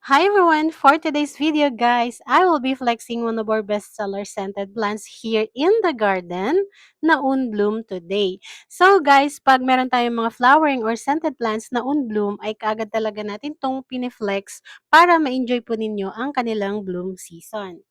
Hi everyone! For today's video guys, I will be flexing one of our bestseller scented plants here in the garden na unbloom today. So guys, pag meron tayong mga flowering or scented plants na unbloom, ay kaagad talaga natin tong piniflex para ma-enjoy po ninyo ang kanilang bloom season.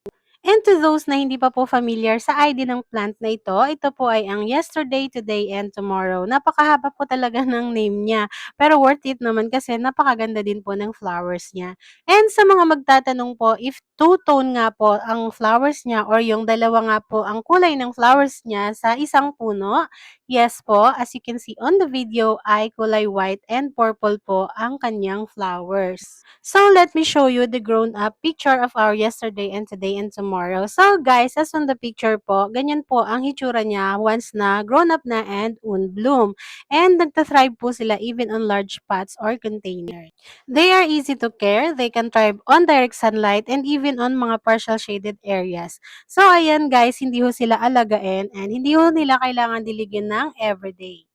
And to those na hindi pa po familiar sa ID ng plant na ito po ay ang yesterday, today, and tomorrow. Napakahaba po talaga ng name niya. Pero worth it naman kasi napakaganda din po ng flowers niya. And sa mga magtatanong po, if two-tone nga po ang flowers niya or yung dalawa nga po ang kulay ng flowers niya sa isang puno, yes po, as you can see on the video ay kulay white and purple po ang kanyang flowers. So, let me show you the grown-up picture of our yesterday and today and tomorrow. So, guys, as on the picture po, ganyan po ang hitsura niya once na grown-up na and unbloom. And nagtathrive po sila even on large pots or containers. They are easy to care, they can thrive on direct sunlight and even on mga partial shaded areas. So, ayan guys, hindi ho sila alagain and hindi ho nila kailangan diligin ng everyday.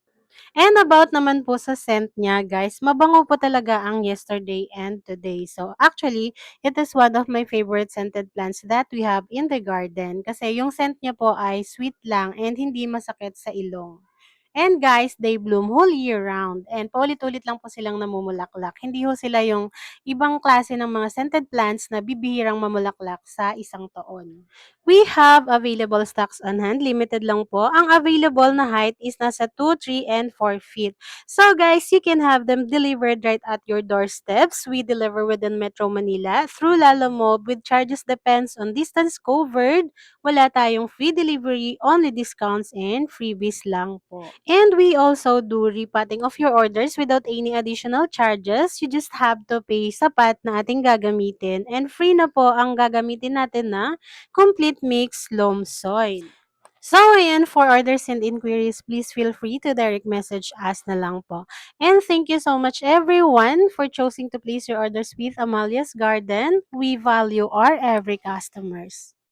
And about naman po sa scent niya, guys, mabango po talaga ang yesterday and today. So, actually, it is one of my favorite scented plants that we have in the garden. Kasi yung scent niya po ay sweet lang and hindi masakit sa ilong. And guys, they bloom whole year round. And paulit-ulit lang po silang namumulaklak. Hindi ho sila yung ibang klase ng mga scented plants na bibihirang mamulaklak sa isang taon. We have available stocks on hand. Limited lang po. Ang available na height is nasa 2, 3, and 4 feet. So guys, you can have them delivered right at your doorsteps. We deliver within Metro Manila through Lalamob with charges depends on distance covered. Wala tayong free delivery, only discounts and freebies lang po. And we also do repotting of your orders without any additional charges. You just have to pay sapat na ating gagamitin and free na po ang gagamitin natin na complete mix loam soil. So, ayan, for orders and inquiries, please feel free to direct message us na lang po. And thank you so much everyone for choosing to place your orders with Amalia's Garden. We value our every customers.